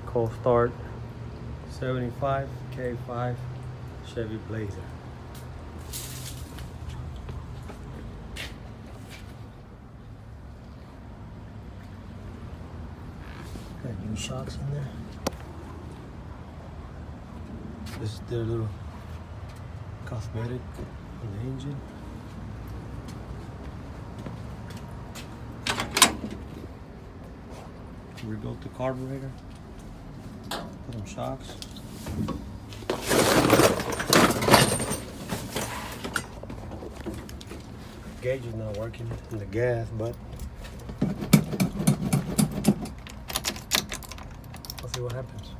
Cold start 75 K5 Chevy Blazer. Got new shocks in there. This is their little cosmetic on the engine. Rebuilt the carburetor. Put some shocks. Gauge is not working in the gas, but let's see what happens.